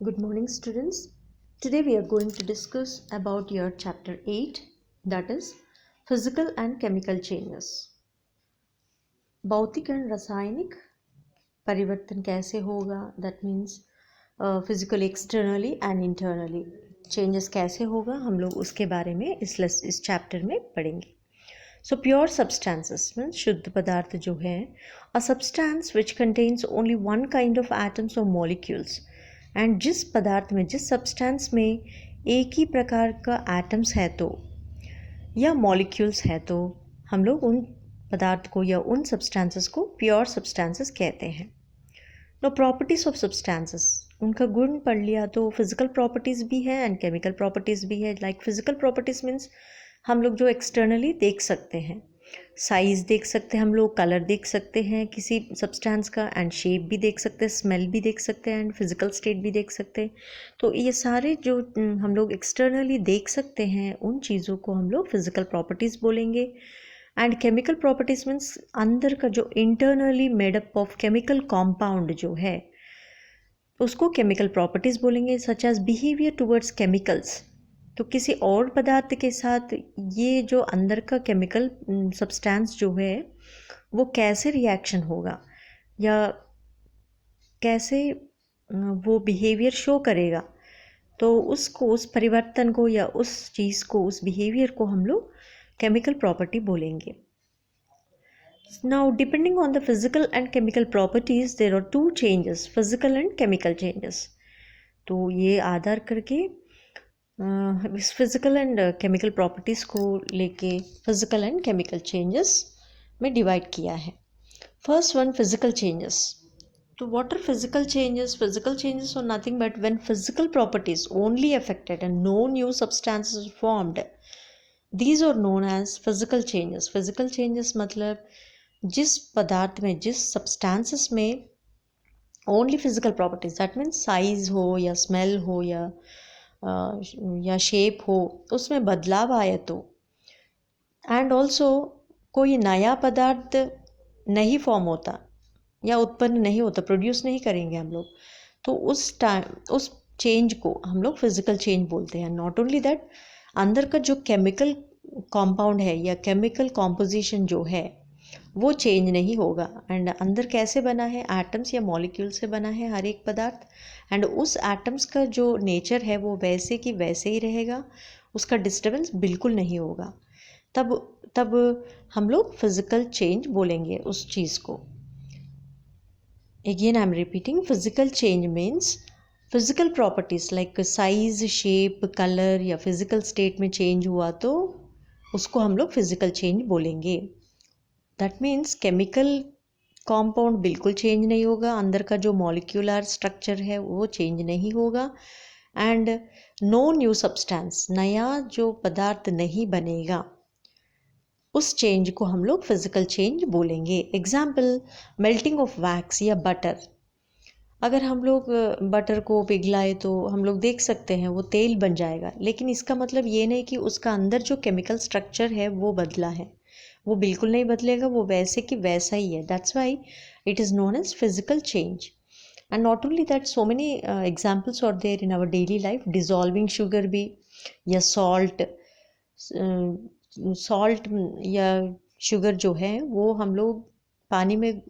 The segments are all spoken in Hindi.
Good morning, students. Today we are going to discuss about your chapter 8, that is physical and chemical changes. भौतिक एंड रासायनिक परिवर्तन कैसे होगा, that means physical externally and internally changes कैसे होगा, हम लोग उसके बारे में इस चैप्टर में पढ़ेंगे. सो प्योर सब्सटेंसेस मीन्स शुद्ध पदार्थ जो है, a substance which contains only one kind of atoms और मॉलिक्यूल्स. एंड जिस पदार्थ में, जिस सब्सटेंस में एक ही प्रकार का एटम्स है तो या मॉलिक्यूल्स है तो हम लोग उन पदार्थ को या उन सब्सटेंसेस को प्योर सब्सटेंसेस कहते हैं. नो प्रॉपर्टीज ऑफ सब्सटेंसेस, उनका गुण पढ़ लिया तो फिजिकल प्रॉपर्टीज़ भी है एंड केमिकल प्रॉपर्टीज़ भी है. लाइक फिजिकल प्रॉपर्टीज़ मीन्स हम लोग जो एक्सटर्नली देख सकते हैं, साइज़ देख सकते हैं, हम लोग कलर देख सकते हैं किसी सब्सटेंस का, एंड शेप भी देख सकते हैं, स्मेल भी देख सकते हैं, एंड फिजिकल स्टेट भी देख सकते हैं. तो ये सारे जो हम लोग एक्सटर्नली देख सकते हैं उन चीज़ों को हम लोग फिजिकल प्रॉपर्टीज़ बोलेंगे. एंड केमिकल प्रॉपर्टीज़ मीन्स अंदर का जो internally made up of chemical compound जो है उसको केमिकल प्रॉपर्टीज़ बोलेंगे. Such as behaviour towards chemicals, तो किसी और पदार्थ के साथ ये जो अंदर का केमिकल सब्सटेंस जो है वो कैसे रिएक्शन होगा या कैसे वो बिहेवियर शो करेगा, तो उसको, उस परिवर्तन को या उस चीज़ को, उस बिहेवियर को हम लोग केमिकल प्रॉपर्टी बोलेंगे. Now, depending on the physical and chemical properties, there are two changes, physical and chemical changes. तो ये आधार करके इस फिज़िकल एंड केमिकल प्रॉपर्टीज़ को लेके फिज़िकल एंड केमिकल चेंजेस में डिवाइड किया है. First one, physical changes. तो what are physical changes? Physical changes are nothing but when physical properties only affected and no new substances formed, these are known as physical changes. Physical changes मतलब जिस पदार्थ में, जिस सब्सटेंसेस में only physical properties, that means size हो या स्मेल हो या शेप हो, उसमें बदलाव आए तो, एंड ऑल्सो कोई नया पदार्थ नहीं फॉर्म होता या उत्पन्न नहीं होता, प्रोड्यूस नहीं करेंगे हम लोग, तो उस टाइम उस चेंज को हम लोग फिज़िकल चेंज बोलते हैं. नॉट ओनली दैट, अंदर का जो केमिकल कॉम्पाउंड है या केमिकल कॉम्पोजिशन जो है वो चेंज नहीं होगा. एंड अंदर कैसे बना है, एटम्स या मॉलिक्यूल से बना है हर एक पदार्थ, एंड उस एटम्स का जो नेचर है वो वैसे कि वैसे ही रहेगा, उसका डिस्टर्बेंस बिल्कुल नहीं होगा. तब हम लोग फिज़िकल चेंज बोलेंगे उस चीज़ को. Again I am repeating, physical change means physical properties like size, shape, colour या फिज़िकल स्टेट में चेंज हुआ तो उसको हम लोग फिज़िकल चेंज बोलेंगे. दैट मीन्स केमिकल कॉम्पाउंड बिल्कुल चेंज नहीं होगा, अंदर का जो मॉलिक्यूलर स्ट्रक्चर है वो चेंज नहीं होगा, एंड नो न्यू सब्सटेंस, नया जो पदार्थ नहीं बनेगा, उस चेंज को हम लोग फिज़िकल चेंज बोलेंगे. एग्जाम्पल, मेल्टिंग ऑफ वैक्स या बटर. अगर हम लोग बटर को पिघलाए तो हम लोग देख सकते हैं वो तेल बन जाएगा, लेकिन इसका मतलब ये नहीं कि उसका अंदर जो केमिकल स्ट्रक्चर है वो बदला है, वो बिल्कुल नहीं बदलेगा, वो वैसे कि वैसा ही है. That's why it is known as physical change. And not only that, so many examples are there in our daily life. Dissolving sugar भी, या सॉल्ट या शुगर जो है वो हम लोग पानी में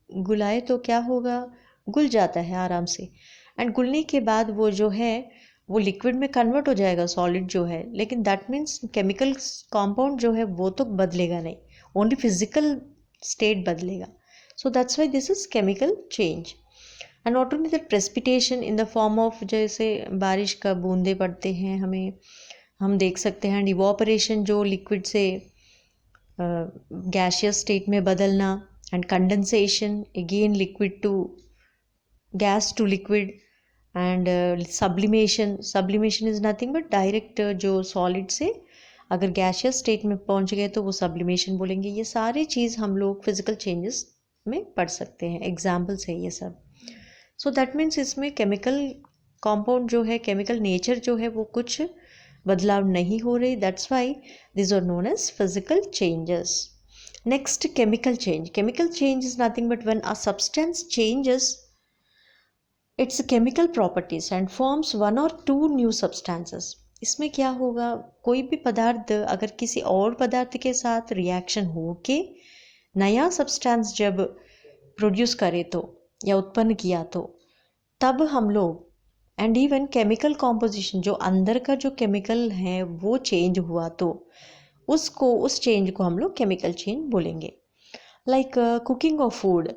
गुलाए तो क्या होगा, घुल जाता है आराम से, एंड घुलने के बाद वो जो है वो लिक्विड में कन्वर्ट हो जाएगा, सॉलिड जो है, लेकिन दैट मीन्स केमिकल कॉम्पाउंड जो है वो तो बदलेगा नहीं, ओनली फिजिकल स्टेट बदलेगा. So that's why this is chemical change. And not only that, precipitation in the form of, जैसे बारिश का बूंदे पड़ते हैं हमें, हम देख सकते हैं. एंड इवॉपरेशन, जो लिक्विड से गैसियस स्टेट में बदलना, and condensation, again liquid to gas to liquid, and sublimation is nothing but direct जो सॉलिड से अगर गैसियस स्टेट में पहुंच गए तो वो सब्लिमेशन बोलेंगे. ये सारी चीज़ हम लोग फिजिकल चेंजेस में पढ़ सकते हैं, एग्जाम्पल्स है ये सब. सो दैट मीन्स इसमें केमिकल कॉम्पाउंड जो है, केमिकल नेचर जो है वो कुछ बदलाव नहीं हो रही. That's why this are known as physical changes. Next, chemical change. Chemical change is nothing but when a substance changes its chemical properties and forms 1 or 2 new substances. इसमें क्या होगा, कोई भी पदार्थ अगर किसी और पदार्थ के साथ रिएक्शन हो के नया सब्सटेंस जब प्रोड्यूस करे तो या उत्पन्न किया तो तब हम लोग, एंड इवन केमिकल कॉम्पोजिशन जो अंदर का जो केमिकल है वो चेंज हुआ तो उस चेंज को हम लोग केमिकल चेंज बोलेंगे। Like cooking of food,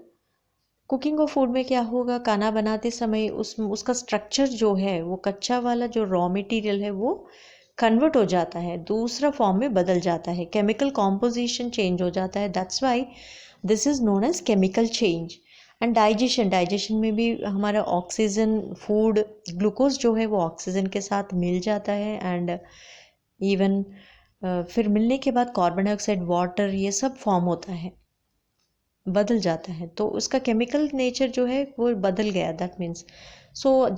cooking of food में क्या होगा, खाना बनाते समय उसका स्ट्रक्चर जो है वो कच्चा वाला जो रॉ मटेरियल है वो कन्वर्ट हो जाता है, दूसरा फॉर्म में बदल जाता है, केमिकल कॉम्पोजिशन चेंज हो जाता है। That's why this is known as chemical change. And digestion में भी हमारा ऑक्सीजन, फूड ग्लूकोज जो है वो ऑक्सीजन के साथ मिल जाता है एंड इवन फिर मिलने के बाद कार्बन डाइऑक्साइड, वाटर, ये सब फॉर्म होता है, बदल जाता है, तो उसका केमिकल नेचर जो है वो बदल गया। दैट मीन्स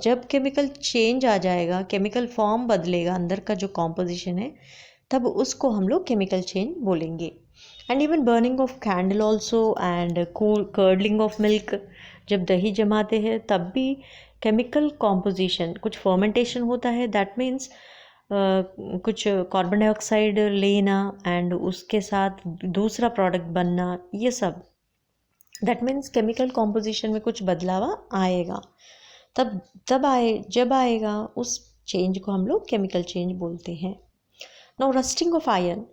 जब केमिकल चेंज आ जाएगा, केमिकल फॉर्म बदलेगा, अंदर का जो कॉम्पोजिशन है, तब उसको हम लोग केमिकल चेंज बोलेंगे। And even burning of candle also and curdling of milk, जब दही जमाते हैं तब भी केमिकल कॉम्पोजिशन, कुछ फर्मेंटेशन होता है। दैट मीन्स कुछ कार्बन डाइऑक्साइड लेना एंड उसके साथ दूसरा प्रोडक्ट बनना, ये सब। दैट मीन्स केमिकल कॉम्पोजिशन में कुछ बदलाव आएगा, जब आएगा उस चेंज को हम लोग केमिकल चेंज बोलते हैं। Now rusting of iron,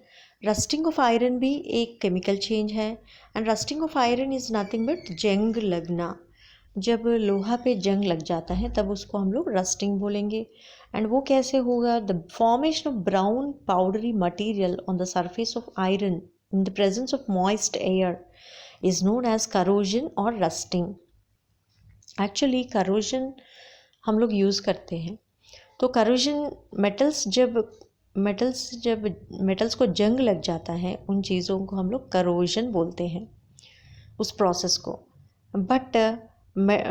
rusting of iron भी एक केमिकल चेंज है। And rusting of iron is nothing but जंग लगना, जब लोहा पे जंग लग जाता है तब उसको हम लोग रस्टिंग बोलेंगे। एंड वो कैसे होगा, the formation of brown powdery material on the surface of iron in the presence of moist air is known as corrosion or rusting. Actually corrosion हम लोग यूज़ करते हैं, तो corrosion मेटल्स को जंग लग जाता है, उन चीज़ों को हम लोग corrosion बोलते हैं, उस प्रोसेस को। बट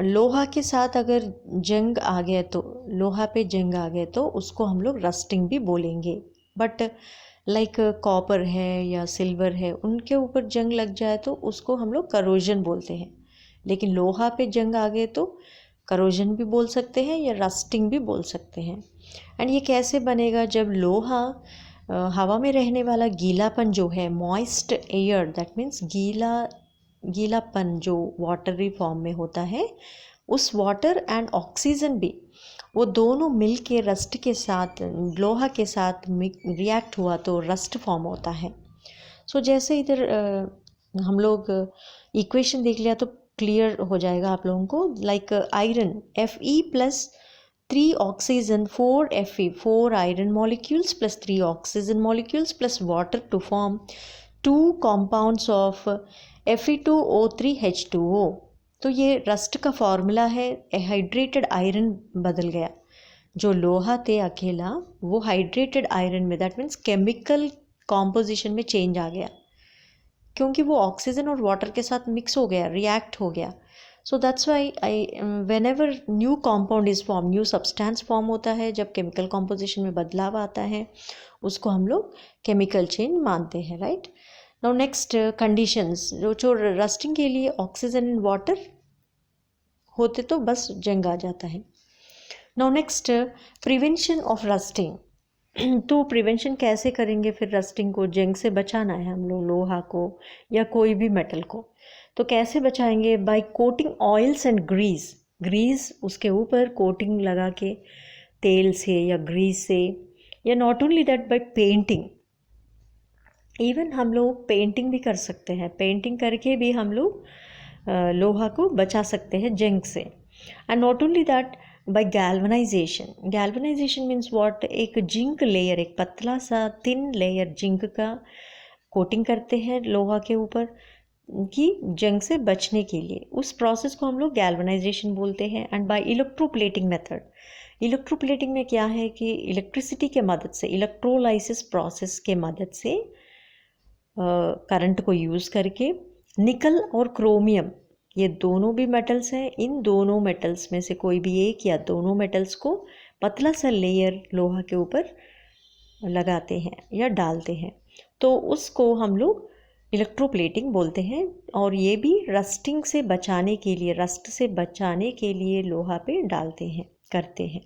लोहा के साथ अगर जंग आ गया तो, लोहा पे जंग आ गए तो उसको हम लोग रस्टिंग भी बोलेंगे। बट लाइक कॉपर है या सिल्वर है, उनके ऊपर जंग लग जाए तो उसको हम लोग करोजन बोलते हैं। लेकिन लोहा पे जंग आ गए तो करोजन भी बोल सकते हैं या रस्टिंग भी बोल सकते हैं। एंड ये कैसे बनेगा, जब लोहा हवा में रहने वाला गीलापन जो है, मॉइस्ट एयर, दैट मीन्स गीलापन जो वाटरी फॉर्म में होता है, उस वाटर एंड ऑक्सीजन भी, वो दोनों मिल के रस्ट के साथ, लोहा के साथ रिएक्ट हुआ तो रस्ट फॉर्म होता है। जैसे इधर हम लोग इक्वेशन देख लिया तो क्लियर हो जाएगा आप लोगों को। Like iron Fe+3 oxygen 4 Fe, 4 iron molecules plus 3 oxygen molecules plus water to form 2 compounds of Fe2O3H2O। तो ये रस्ट का फॉर्मूला है। हाइड्रेटेड आयरन बदल गया, जो लोहा थे अकेला वो हाइड्रेटेड आयरन में, दैट मीन्स केमिकल कॉम्पोजिशन में चेंज आ गया, क्योंकि वो ऑक्सीजन और वाटर के साथ मिक्स हो गया, रिएक्ट हो गया। That's why whenever new compound is form, new substance form होता है, जब केमिकल कॉम्पोजिशन में बदलाव आता है, उसको हम लोग केमिकल चेंज मानते हैं, राइट। नाउ नेक्स्ट कंडीशंस, जो रस्टिंग के लिए ऑक्सीजन एंड वाटर होते तो बस जंग आ जाता है। Now next prevention of rusting. तो प्रिवेंशन कैसे करेंगे फिर, रस्टिंग को, जंग से बचाना है हम लोग लोहा को या कोई भी मेटल को, तो कैसे बचाएंगे, by coating oils and grease उसके ऊपर कोटिंग लगा के, तेल से या ग्रीस से, या not only that by painting, even हम लोग पेंटिंग भी कर सकते हैं, पेंटिंग करके भी हम लोग लोहा को बचा सकते हैं जंग से। And not only that by galvanization means what, एक जिंक लेयर, एक पतला सा थिन लेयर जिंक का कोटिंग करते हैं लोहा के ऊपर कि जंग से बचने के लिए, उस प्रोसेस को हम लोग गैल्वनाइजेशन बोलते हैं। And by electroplating method, electroplating में क्या है कि इलेक्ट्रिसिटी के मदद से, इलेक्ट्रोलाइसिस प्रोसेस के मदद से करंट को यूज़ करके, निकल और क्रोमियम ये दोनों भी मेटल्स हैं, इन दोनों मेटल्स में से कोई भी एक या दोनों मेटल्स को पतला सा लेयर लोहा के ऊपर लगाते हैं या डालते हैं, तो उसको हम लोग इलेक्ट्रोप्लेटिंग बोलते हैं, और ये भी रस्टिंग से बचाने के लिए, रस्ट से बचाने के लिए लोहा पे डालते हैं, करते हैं।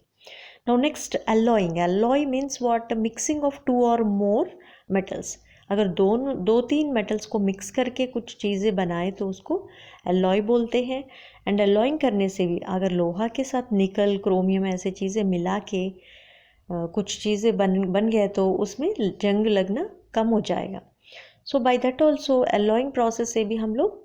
Now next alloying. Alloy means what? Mixing of two और मोर मेटल्स। अगर दो तीन मेटल्स को मिक्स करके कुछ चीज़ें बनाए तो उसको एलॉय बोलते हैं। एंड एलॉइंग करने से भी अगर लोहा के साथ निकल, क्रोमियम ऐसे चीज़ें मिला के कुछ चीज़ें बन गए तो उसमें जंग लगना कम हो जाएगा। So by that also alloying process से भी हम लोग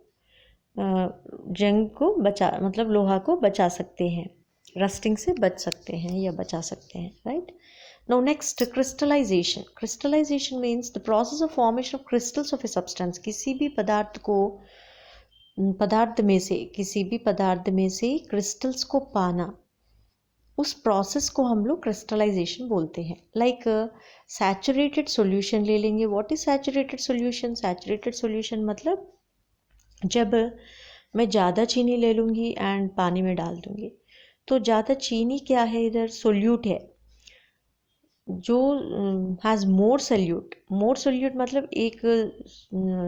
जंग को मतलब लोहा को बचा सकते हैं, रस्टिंग से बच सकते हैं या बचा सकते हैं, right. Now next crystallization. Crystallization means the process of formation of crystals of a substance. किसी भी पदार्थ में से क्रिस्टल्स को पाना, उस प्रोसेस को हम लोग क्रिस्टलाइजेशन बोलते हैं। लाइक सैचुरेटेड सॉल्यूशन ले लेंगे। What is saturated solution? Saturated solution मतलब जब मैं ज़्यादा चीनी ले लूँगी एंड पानी में डाल दूँगी, तो ज़्यादा चीनी क्या है, इधर सोल्यूट है, जो हैज़ मोर सोल्यूट मतलब एक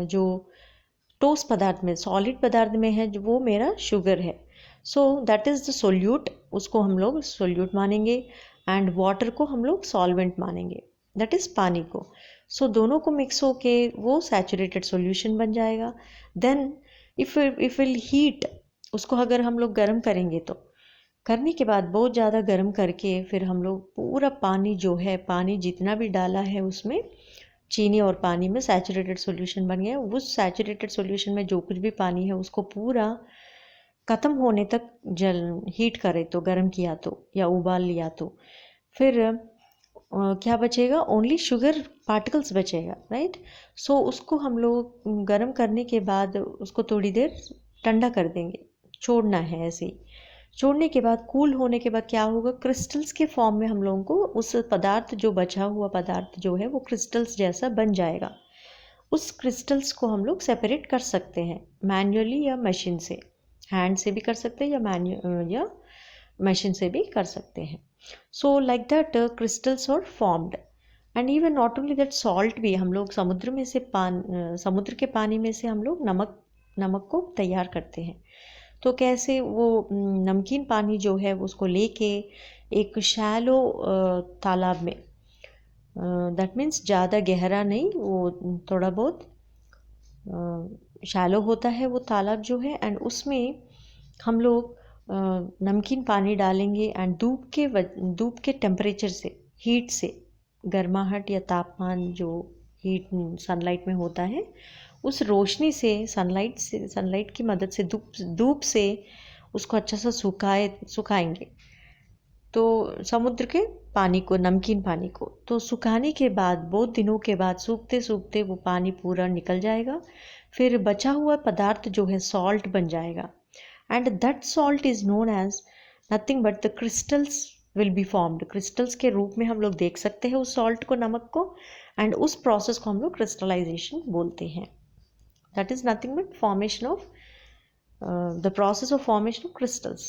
जो ठोस पदार्थ में, सॉलिड पदार्थ में है, जो वो मेरा शुगर है। So that is the solute, उसको हम लोग सोल्यूट मानेंगे, एंड वाटर को हम लोग सॉल्वेंट मानेंगे, दैट इज़ पानी को। सो दोनों को मिक्स होके वो सैचुरेटेड सॉल्यूशन बन जाएगा। देन इफ़ विल हीट, उसको अगर हम लोग गर्म करेंगे, तो करने के बाद बहुत ज़्यादा गर्म करके फिर हम लोग पूरा पानी जो है, पानी जितना भी डाला है उसमें, चीनी और पानी में सैचुरेटेड सॉल्यूशन बन गया। उस सैचुरेटेड सॉल्यूशन में जो कुछ भी पानी है उसको पूरा ख़त्म होने तक हीट करे, तो गर्म किया तो, या उबाल लिया तो फिर क्या बचेगा? ओनली शुगर पार्टिकल्स बचेगा, राइट। सो उसको हम लोग गर्म करने के बाद उसको थोड़ी देर ठंडा कर देंगे, छोड़ना है ऐसे ही। छोड़ने के बाद, कूल होने के बाद क्या होगा? क्रिस्टल्स के फॉर्म में हम लोगों को उस पदार्थ, जो बचा हुआ पदार्थ जो है वो क्रिस्टल्स जैसा बन जाएगा। उस क्रिस्टल्स को हम लोग सेपरेट कर सकते हैं मैन्युअली या मशीन से। हैंड से भी कर सकते हैं या मशीन से भी कर सकते हैं। So like that crystals are formed. And even not only that, salt भी हम लोग समुद्र के पानी में से हम लोग नमक को तैयार करते हैं। तो कैसे? वो नमकीन पानी जो है उसको लेके एक शैलो तालाब में, दैट मीन्स ज़्यादा गहरा नहीं, वो थोड़ा बहुत शैलो होता है वो तालाब जो है, एंड उसमें हम लोग नमकीन पानी डालेंगे, एंड धूप के टेम्परेचर से, हीट से, गर्माहट या तापमान जो हीट सनलाइट में होता है, उस रोशनी से, सनलाइट की मदद से, धूप से उसको अच्छा सा सुखाएंगे, तो समुद्र के पानी को, नमकीन पानी को। तो सुखाने के बाद, बहुत दिनों के बाद, सूखते सूखते वो पानी पूरा निकल जाएगा। फिर बचा हुआ पदार्थ जो है सॉल्ट बन जाएगा, and that salt is known as nothing but the crystals will be formed. Crystals के रूप में हम लोग देख सकते हैं उस सॉल्ट को, नमक को, एंड उस प्रोसेस को हम लोग क्रिस्टलाइजेशन बोलते हैं। That is nothing but formation of the process of formation of crystals.